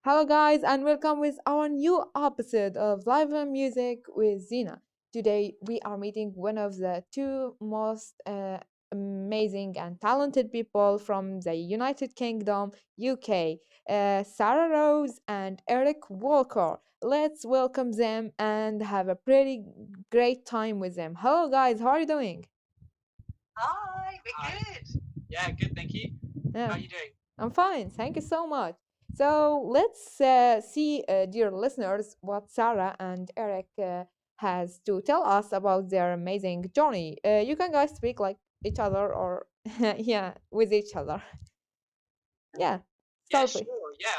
Hello, guys, and welcome with our new episode of Live Music with Zina. Today, we are meeting one of the two most amazing and talented people from the United Kingdom, UK, Sarah Rose and Eric Walker. Let's welcome them and have a pretty great time with them. Hello, guys, how are you doing? Hi, we're Hi. good. Yeah, good, thank you. How Yeah. are you doing? I'm fine. Thank you so much. So let's see, dear listeners, what Sarah and Eric has to tell us about their amazing journey. You can guys speak like each other or yeah, with each other. Yeah, Yeah, start please. sure. Yeah,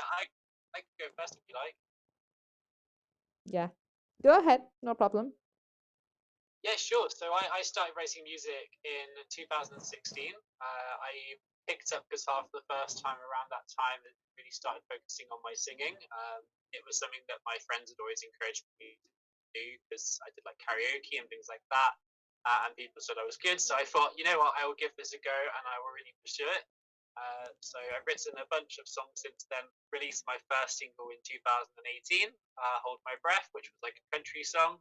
I can go first if you like. Yeah, go ahead. No problem. Yeah, sure. So I started writing music in 2016. I picked up guitar for the first time around that time and really started focusing on my singing. It was something that my friends had always encouraged me to do because I did like karaoke and things like that. And people said I was good, so I thought, you know what, I will give this a go and I will really pursue it. So I've written a bunch of songs since then. Released my first single in 2018, "Hold My Breath," which was like a country song.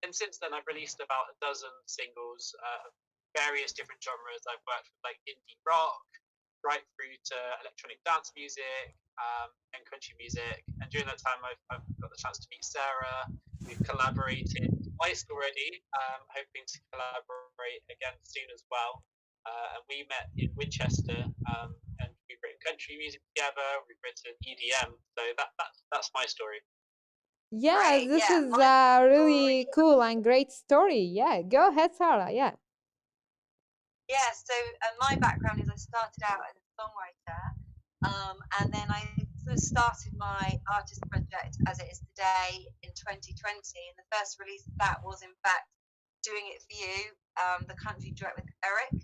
And since then, I've released about a dozen singles of various different genres. I've worked with like indie rock, right through to electronic dance music and country music. And during that time, I've got the chance to meet Sarah. We've collaborated twice already, hoping to collaborate again soon as well. And we met in Winchester, and we've written country music together. We've written EDM, so that's my story. Yeah, Great. this Yeah, is my a story. really cool and great story. Yeah, go ahead, Sarah. Yeah. Yeah, so my background is I started out as a songwriter, and then I sort of started my artist project as it is today in 2020. And the first release of that was, in fact, Doing It For You, the country duet with Eric.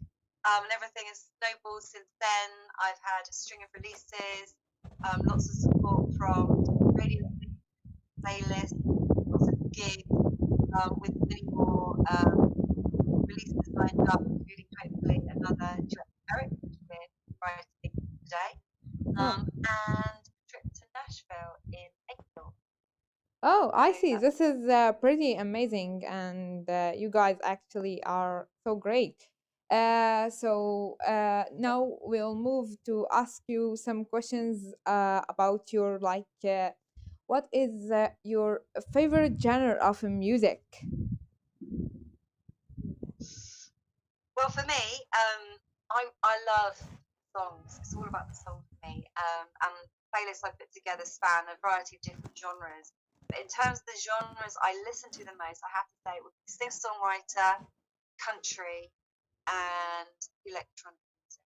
And everything has snowballed since then. I've had a string of releases, lots of support from radio playlists, lots of gigs, with many more releases lined up, including hopefully another duet with Eric, which we're writing today, Oh. and a trip to Nashville in April. Oh, I So see. that's This is pretty amazing, and you guys actually are so great. Now we'll move to ask you some questions about your what is your favorite genre of music? well for me. I love songs. It's all about the song for me. And playlists I put together span a variety of different genres. But in terms of the genres I listen to the most, I have to say it would be singer songwriter, country, and electronic music.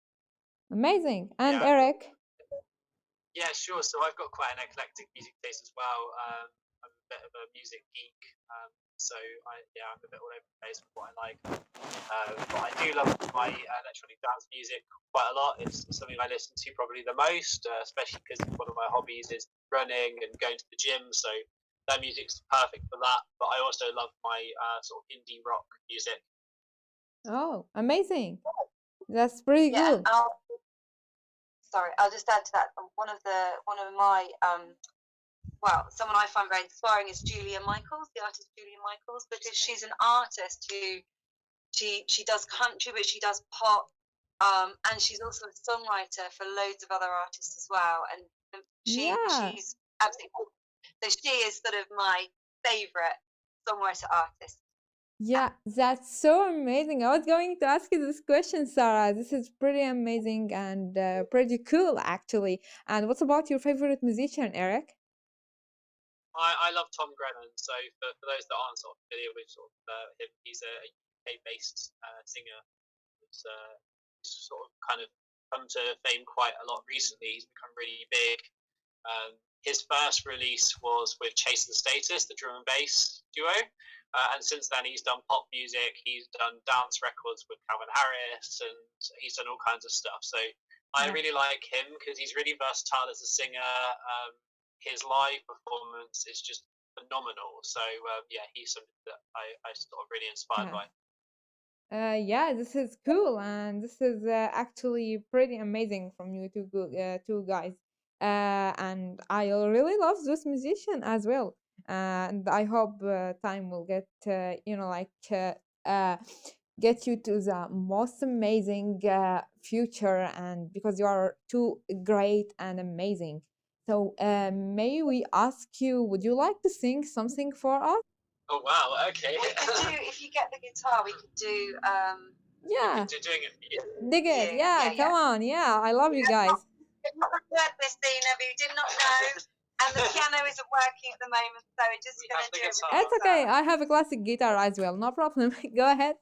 Amazing. And Yeah, Eric? Yeah, sure. So I've got quite an eclectic music taste as well. I'm a bit of a music geek, so I'm a bit all over the place with what I like. But I do love my electronic dance music quite a lot. It's something I listen to probably the most, especially because one of my hobbies is running and going to the gym. So that music's perfect for that. But I also love my sort of indie rock music. Oh, amazing. That's pretty Yeah, and cool. I'll just add to that. One of my someone I find very inspiring is Julia Michaels, the artist Julia Michaels, because she's an artist who she does country, but she does pop, and she's also a songwriter for loads of other artists as well. And Yeah. she's absolutely cool. So she is sort of my favorite songwriter artist. Yeah, that's so amazing. I was going to ask you this question, Sarah. This is pretty amazing and pretty cool, actually. And what about your favorite musician, Eric? I love Tom Grennan. So for those that aren't sort of familiar with sort of him, he's a UK-based singer who's sort of kind of come to fame quite a lot recently. He's become really big. His first release was with Chase and Status, the drum and bass duo. And since then, he's done pop music, he's done dance records with Calvin Harris, and he's done all kinds of stuff. So I Yeah. really like him because he's really versatile as a singer. His live performance is just phenomenal. So he's something that I sort of really inspired Yeah. by. Yeah, this is cool, and this is actually pretty amazing from you two guys. and I really love this musician as well. And I hope time will get get you to the most amazing future, and because you are too great and amazing. So may we ask you, would you like to sing something for us? Oh wow, okay. We could do, if you get the guitar, we could do. Yeah, Doing it for you. dig it. Yeah, Yeah, come on. Yeah, I love you guys. Did not regret this, Dina, but you did not know. And the piano isn't working at the moment, so we're just We going have to the do it. guitar. It's okay. I have a classic guitar as well. No problem. Go ahead.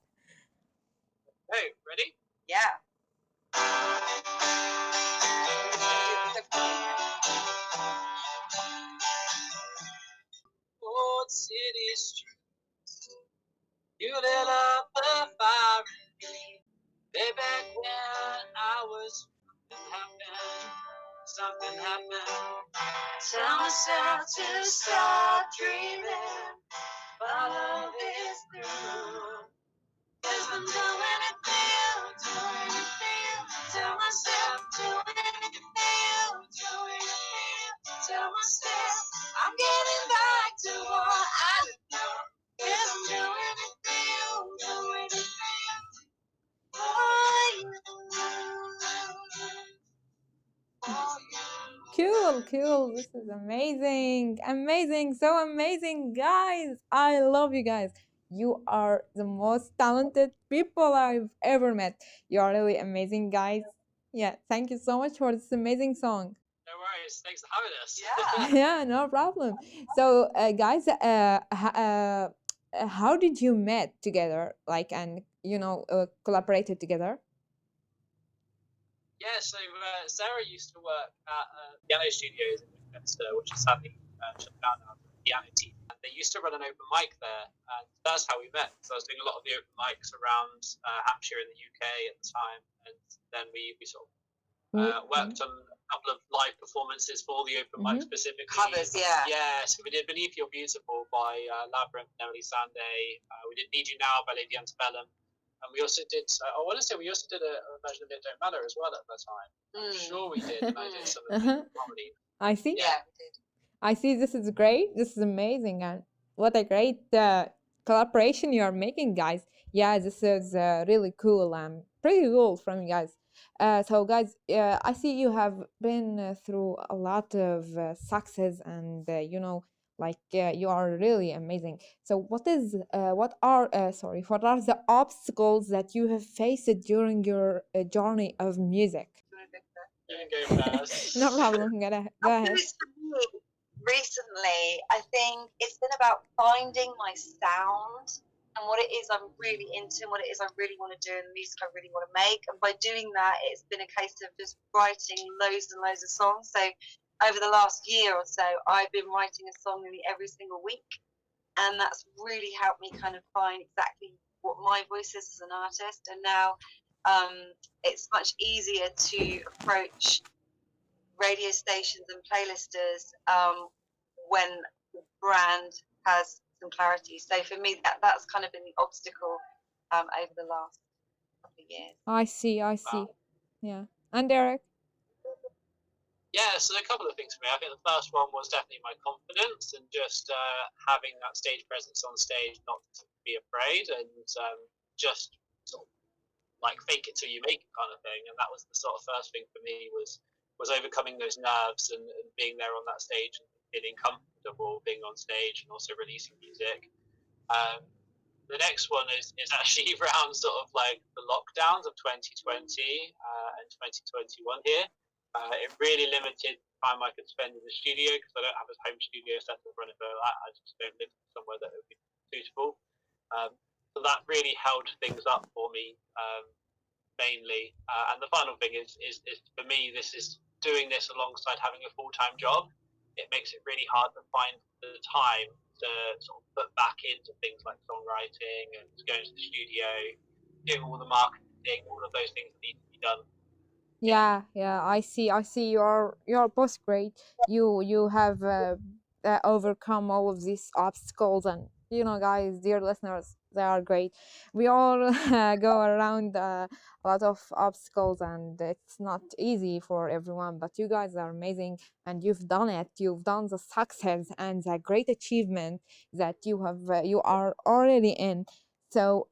Hey, ready? Yeah. Old city streets, you lit up the fire. Way back when I was something happened. Tell myself to stop dreaming, follow this through. 'Cause I'm doing it for you, doing it for you. Tell myself, doing it for you, doing it for you. Tell myself, I'm getting back to what I know. 'Cause I'm doing it for you, doing it for you. For you. For you. Cool, cool. This is amazing. Amazing. So amazing, guys. I love you guys. You are the most talented people I've ever met. You are really amazing, guys. Yeah, thank you so much for this amazing song. No worries. Thanks for having us. Yeah. Yeah, no problem. So, guys, how did you met together? Like, and collaborated together? Yeah, so Sarah used to work at piano studios in Manchester, which is sadly shut down now, the piano team. And they used to run an open mic there, and that's how we met. So I was doing a lot of the open mics around Hampshire in the UK at the time, and then we sort of worked on a couple of live performances for the open mic specifically. Covers, yeah. Yeah, so we did Beneath You're Beautiful by Labyrinth and Emily Sandé. We did Need You Now by Lady Antebellum. And we also did, I want to say we also did a version of It Don't Matter as well at that time. I'm sure we did, and I did some of the comedy. I see. Yeah, we did. I see. This is great. This is amazing. And what a great collaboration you are making, guys. Yeah, this is really cool and pretty cool from you guys. So, guys, I see you have been through a lot of success, and you are really amazing. So, what are the obstacles that you have faced during your journey of music? You can go first. No problem. Go ahead. Recently, I think it's been about finding my sound and what it is I'm really into, and what it is I really want to do, and the music I really want to make. And by doing that, it's been a case of just writing loads and loads of songs. So over the last year or so, I've been writing a song nearly every single week, and that's really helped me kind of find exactly what my voice is as an artist. And now it's much easier to approach radio stations and playlisters when the brand has some clarity. So for me, that's kind of been the obstacle over the last couple of years. I see. Wow. Yeah. And Eric? Yeah, so a couple of things for me. I think the first one was definitely my confidence and just having that stage presence on stage, not to be afraid, and just sort of like fake it till you make it kind of thing. And that was the sort of first thing for me was overcoming those nerves and being there on that stage and feeling comfortable being on stage and also releasing music. The next one is actually around sort of like the lockdowns of 2020 and 2021 here. It really limited the time I could spend in the studio because I don't have a home studio set up or anything like that. I just don't live somewhere that would be suitable. So that really held things up for me mainly. And the final thing is for me, this is doing this alongside having a full-time job. It makes it really hard to find the time to sort of put back into things like songwriting and going to the studio, doing all the marketing, all of those things that need to be done. Yeah, I see. You're both great. You have overcome all of these obstacles, and guys, dear listeners, They are great. We all go around a lot of obstacles, and it's not easy for everyone. But you guys are amazing, and you've done it. You've done the success and the great achievement that you are already in. So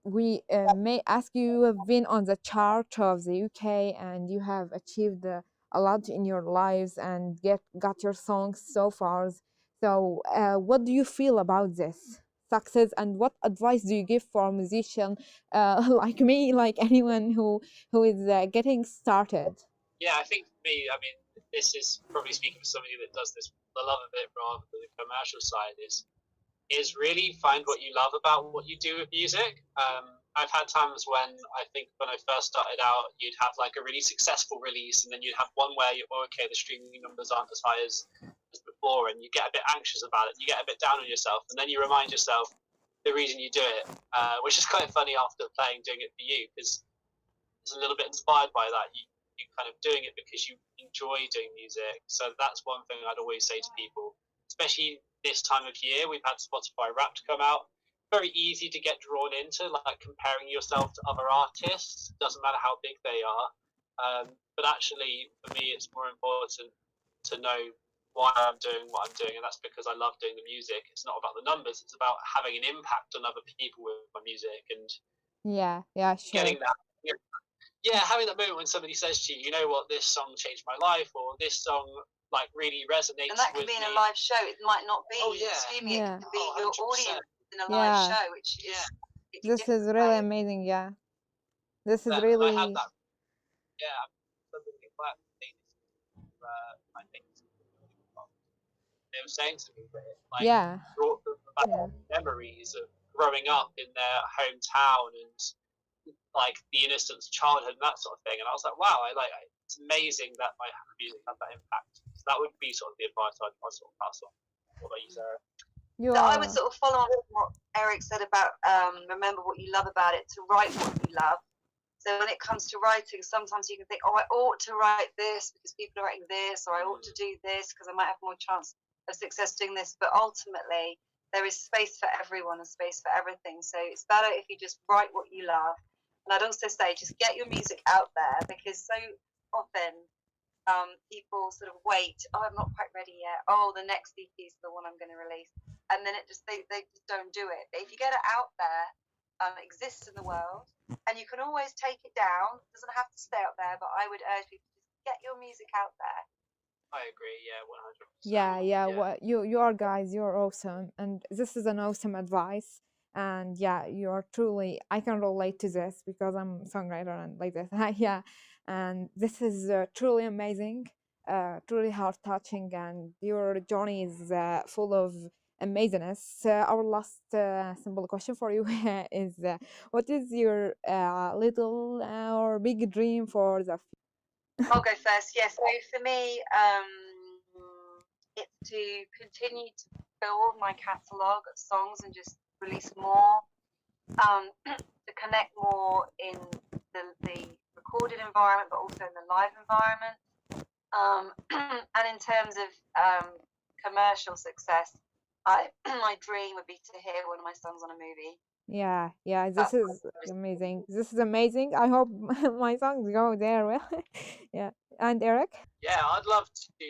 we may ask you. You have been on the chart of the UK, and you have achieved a lot in your lives and got your songs so far. So, what do you feel about this success, and what advice do you give for a musician like me, like anyone who is getting started? Yeah, I think for me, I mean, this is probably speaking for somebody that does this for the love of it rather than the commercial side. Is really find what you love about what you do with music. I've had times when I think when I first started out, you'd have like a really successful release, and then you'd have one where okay, the streaming numbers aren't as high as before, and you get a bit anxious about it. You get a bit down on yourself, and then you remind yourself the reason you do it, which is kind of funny after doing it for you, because it's a little bit inspired by that. You kind of doing it because you enjoy doing music. So that's one thing I'd always say to people, especially this time of year. We've had Spotify Wrapped come out. Very easy to get drawn into, like comparing yourself to other artists. Doesn't matter how big they are. But actually, for me, it's more important to know why I'm doing what I'm doing, and that's because I love doing the music. It's not about the numbers; it's about having an impact on other people with my music and Yeah, yeah, sure. getting that. Yeah, having that moment when somebody says to you, you know what, this song changed my life, or this song like really resonates. And that could with be in me. a live show. It might not be Oh, yeah. streaming. Yeah. It could be Oh, your 100%. audience in a live Yeah. show, which is completely This is different really way. amazing. Yeah, this is And I had really that. Yeah, somebody like I think they were saying to me that it like yeah, brought them back yeah, memories of growing up in their hometown and like the innocence of childhood and that sort of thing. And I was like, wow, it's amazing that my music had that impact. So that would be sort of the advice I'd sort of pass on. What about you, Sarah? you So I are. would sort of follow on with what Eric said about remember what you love about it, to write what you love. So when it comes to writing, sometimes you can think, oh, I ought to write this because people are writing this, or I ought to do this because I might have more chance of success doing this. But ultimately, there is space for everyone and space for everything. So it's better if you just write what you love. And I'd also say just get your music out there, because so often people sort of wait, oh, I'm not quite ready yet. Oh, the next EP is the one I'm going to release. And then they just don't do it. But if you get it out there, it exists in the world, and you can always take it down. It doesn't have to stay up there, but I would urge people to just get your music out there. I agree. Yeah, 100%. Yeah. What you are guys, you're awesome, and this is an awesome advice. And yeah, you are truly. I can relate to this because I'm a songwriter and like this. Yeah, and this is truly amazing, truly heart touching, and your journey is full of amazingness. Our last simple question for you is, what is your little or big dream for the I'll go first. Yes. So for me, it's to continue to build my catalogue of songs and just release more, to connect more in the recorded environment, but also in the live environment. And in terms of commercial success, my dream would be to hear one of my songs on a movie. Yeah, this is amazing. This is amazing. I hope my songs go there well. Yeah. And Eric? Yeah, I'd love to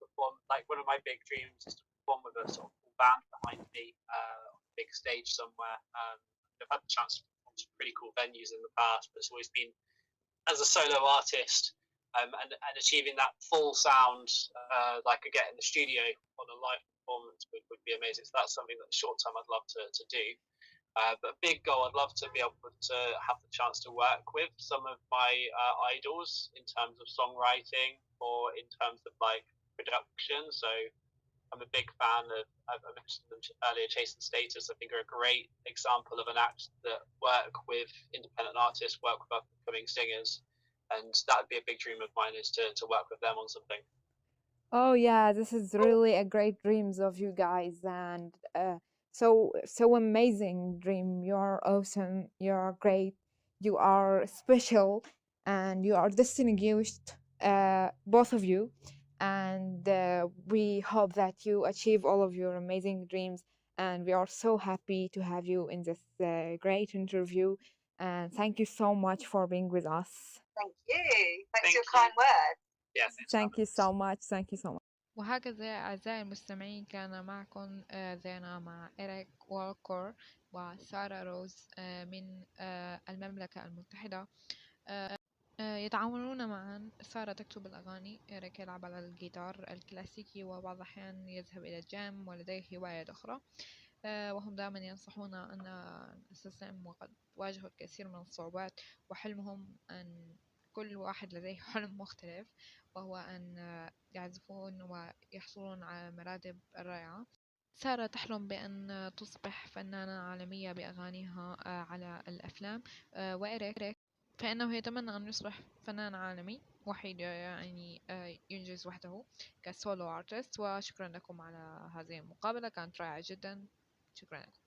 perform. Like one of my big dreams is to perform with a sort of full band behind me on a big stage somewhere. I've had the chance to perform some pretty cool venues in the past, but it's always been as a solo artist, and achieving that full sound like I get in the studio on a live performance would be amazing. So that's something that short term I'd love to do. But a big goal, I'd love to be able to have the chance to work with some of my idols in terms of songwriting or in terms of like production. So I'm a big fan of, I mentioned them earlier, Chase and Status. I think are a great example of an act that work with independent artists, work with upcoming singers. And that would be a big dream of mine, is to work with them on something. Oh yeah, this is really a great dreams of you guys, and so amazing dream. You are awesome. You are great. You are special, and you are distinguished. Both of you, and we hope that you achieve all of your amazing dreams. and we are so happy to have you in this great interview. And thank you so much for being with us. Thank you. Thanks Thank for your you. kind words. Yes. Thank you so much. Thank you so much. وهكذا أعزائي المستمعين كان معكم زينة مع إريك ووكر وسارة روز من المملكة المتحدة. يتعاونون معا. سارة تكتب الأغاني، إريك يلعب على الجيتار الكلاسيكي وبعض الأحيان يذهب إلى الجيم ولديه هوايات أخرى. وهم دائما ينصحون أن نستسلم وقد واجهوا الكثير من الصعوبات، وحلمهم أن كل واحد لديه حلم مختلف، وهو أن يعزفون ويحصلون على مراتب رائعة. سارة تحلم بأن تصبح فنانة عالمية بأغانيها على الأفلام، وإريك فإنه يتمنى أن يصبح فنان عالمي وحيد، يعني ينجز وحده كسولو ارتست. وشكرا لكم على هذه المقابلة، كانت رائعة جدا. شكرا لكم.